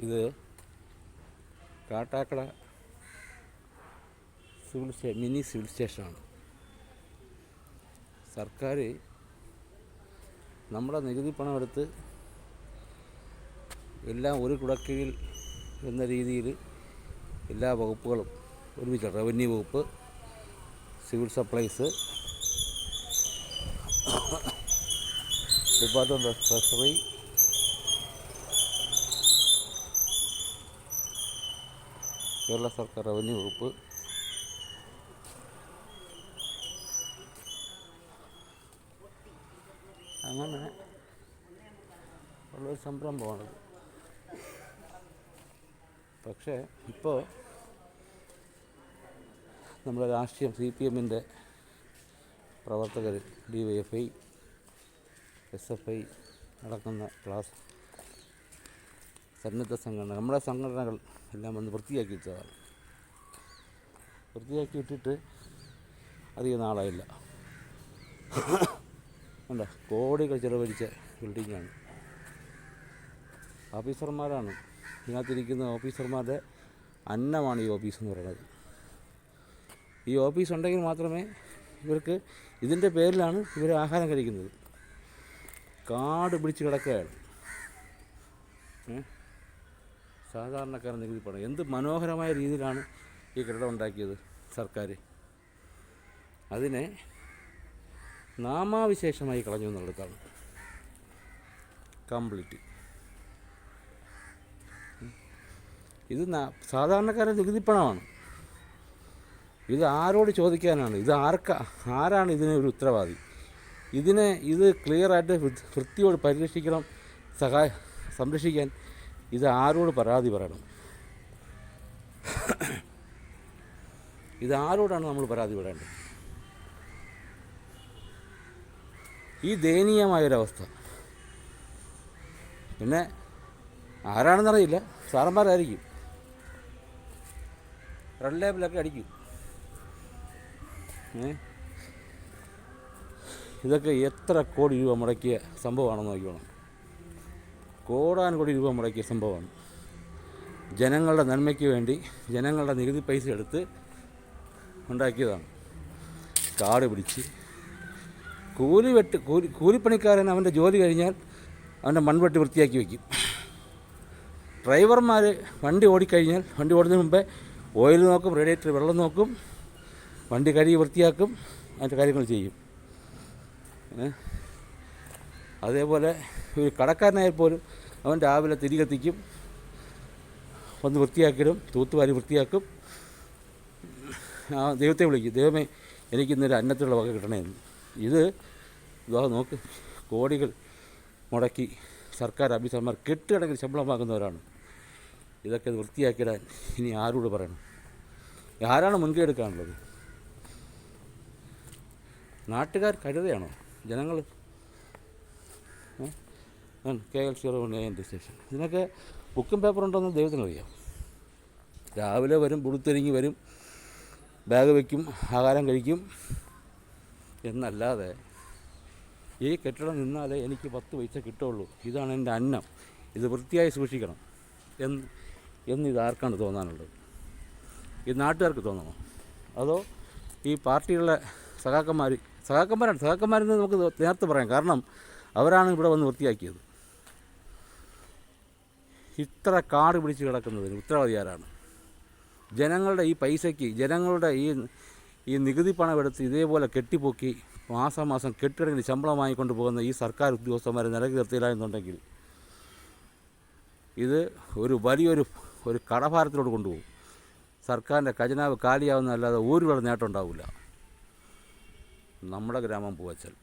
ഇത് Kattakada mini civil സ്റ്റേഷനാണ്. സർക്കാർ നമ്മുടെ നികുതി പണം എടുത്ത് എല്ലാം ഒരു കുടക്കീഴിൽ എന്ന രീതിയിൽ എല്ലാ വകുപ്പുകളും ഒരുമിച്ച്, റവന്യൂ വകുപ്പ്, civil supplies, department of treasury, Kerala സർക്കാർ റവന്യൂ വകുപ്പ്, അങ്ങനെ ഉള്ളൊരു സംരംഭമാണത്. പക്ഷേ ഇപ്പോൾ നമ്മുടെ രാഷ്ട്രീയം CPM-ൻ്റെ പ്രവർത്തകർ, DYFI, SFI അടക്കുന്ന ക്ലാസ് സന്നദ്ധ സംഘടന, നമ്മുടെ സംഘടനകൾ എല്ലാം വന്ന് വൃത്തിയാക്കി വെച്ചതാണ്. വൃത്തിയാക്കി ഇട്ടിട്ട് അധികം നാളായില്ല. അല്ല, കോടികൾ ചിലവഴിച്ച ബിൽഡിങ്ങാണ്. ഓഫീസർമാരാണ് ഇതിനകത്തിരിക്കുന്ന ഓഫീസർമാരുടെ അന്നമാണ് ഈ ഓഫീസ് എന്ന് പറയുന്നത്. ഈ ഓഫീസ് ഉണ്ടെങ്കിൽ മാത്രമേ ഇവർക്ക്, ഇതിൻ്റെ പേരിലാണ് ഇവർ ആഹാരം കഴിക്കുന്നത്. കാട് പിടിച്ച് കിടക്കുകയാണ് സാധാരണക്കാരൻ നികുതി പണം. എന്ത് മനോഹരമായ രീതിയിലാണ് ഈ കെട്ടിടം ഉണ്ടാക്കിയത് സർക്കാർ. അതിനെ നാമാവിശേഷമായി കളഞ്ഞു എന്നുള്ളതാണ് കംപ്ലീറ്റ്. ഇത് സാധാരണക്കാരൻ നികുതിപ്പണമാണ്. ഇത് ആരോട് ചോദിക്കാനാണ്? ഇത് ആരാണ് ഇതിനൊരു ഉത്തരവാദി? ഇത് ക്ലിയറായിട്ട് വൃത്തിയോട് പരിരക്ഷിക്കണം, സംരക്ഷിക്കാൻ ഇത് ആരോട് പരാതി പറയണം? ഇത് ആരോടാണ് നമ്മൾ പരാതി പറയേണ്ടത്? ഈ ദയനീയമായൊരവസ്ഥ. പിന്നെ ആരാണെന്നറിയില്ല, സാറന്മാരായിരിക്കും. റെഡ് ലേബിലൊക്കെ അടിക്കും. ഇതൊക്കെ എത്ര കോടി രൂപ മുടക്കിയ സംഭവമാണെന്ന് നോക്കിക്കോണം. കോടാനുകോടി രൂപ മുടക്കിയ സംഭവമാണ്. ജനങ്ങളുടെ നന്മയ്ക്ക് വേണ്ടി ജനങ്ങളുടെ നികുതി പൈസ എടുത്ത് ഉണ്ടാക്കിയതാണ്. കാട് പിടിച്ച് കൂലിപ്പണിക്കാരൻ അവൻ്റെ ജോലി കഴിഞ്ഞാൽ അവൻ്റെ മൺവെട്ടി വൃത്തിയാക്കി വയ്ക്കും. ഡ്രൈവർമാർ വണ്ടി ഓടിക്കഴിഞ്ഞാൽ, വണ്ടി ഓടുന്നതിന് മുമ്പേ ഓയിൽ നോക്കും, റേഡിയേറ്റർ വെള്ളം നോക്കും, വണ്ടി കഴുകി വൃത്തിയാക്കും, അതിൻ്റെ കാര്യങ്ങൾ ചെയ്യും. അതേപോലെ ഒരു കടക്കാരനായാൽ പോലും അവൻ രാവിലെ തിരി കത്തിക്കും, വന്ന് വൃത്തിയാക്കിയിടും, തൂത്തുവാരി വൃത്തിയാക്കും. ദൈവത്തെ വിളിക്കും, ദൈവമേ എനിക്കിന്നൊരു അന്നത്തിലുള്ള വക കിട്ടണമെന്ന്. ഇത് നോക്ക്, കോടികൾ മുടക്കി സർക്കാർ ഓഫീസർമാർ കെട്ടുകണക്കിന് ശമ്പളം വാങ്ങുന്നവരാണ്. ഇതൊക്കെ വൃത്തിയാക്കിയിടാൻ ഇനി ആരോട് പറയണം? ആരാണ് മുൻകൈ എടുക്കാനുള്ളത്? നാട്ടുകാർ കരുതയാണോ? ജനങ്ങൾ KL01 സ്റ്റേഷൻ, ഇതിനൊക്കെ ബുക്കും പേപ്പറുണ്ടോയെന്ന് ദൈവത്തിനറിയാം. രാവിലെ വരും, പുളുത്തൊരുങ്ങി വരും, ബാഗ് വയ്ക്കും, ആഹാരം കഴിക്കും എന്നല്ലാതെ ഈ കെട്ടിടം നിന്നാലേ എനിക്ക് 10 പൈസ കിട്ടുള്ളൂ, ഇതാണ് എൻ്റെ അന്നം, ഇത് വൃത്തിയായി സൂക്ഷിക്കണം എന്നിതാർക്കാണ് തോന്നാനുള്ളത്? ഈ നാട്ടുകാർക്ക് തോന്നണോ? അതോ ഈ പാർട്ടികളുടെ സഖാക്കന്മാരെന്ന് നമുക്ക് നേരത്തെ പറയാം. കാരണം അവരാണ് ഇവിടെ വന്ന് വൃത്തിയാക്കിയത്. ഇത്ര കാട് പിടിച്ച് കിടക്കുന്നതിന് ഉത്തരവാദി ആരാണ്? ജനങ്ങളുടെ ഈ പൈസയ്ക്ക്, ജനങ്ങളുടെ ഈ നികുതി പണം എടുത്ത് ഇതേപോലെ കെട്ടിപ്പൊക്കി മാസം കെട്ടിടങ്ങളിൽ ശമ്പളം വാങ്ങിക്കൊണ്ട് പോകുന്ന ഈ സർക്കാർ ഉദ്യോഗസ്ഥന്മാരെ നിലക്ക് നിർത്തിയില്ല എന്നുണ്ടെങ്കിൽ ഇത് വലിയൊരു കടഭാരത്തിലോട്ട് കൊണ്ടുപോകും. സർക്കാരിൻ്റെ ഖജനാവ് കാലിയാവുന്നതല്ലാതെ ഒരു നേട്ടം ഉണ്ടാവില്ല. നമ്മുടെ ഗ്രാമം പൂവച്ചൽ.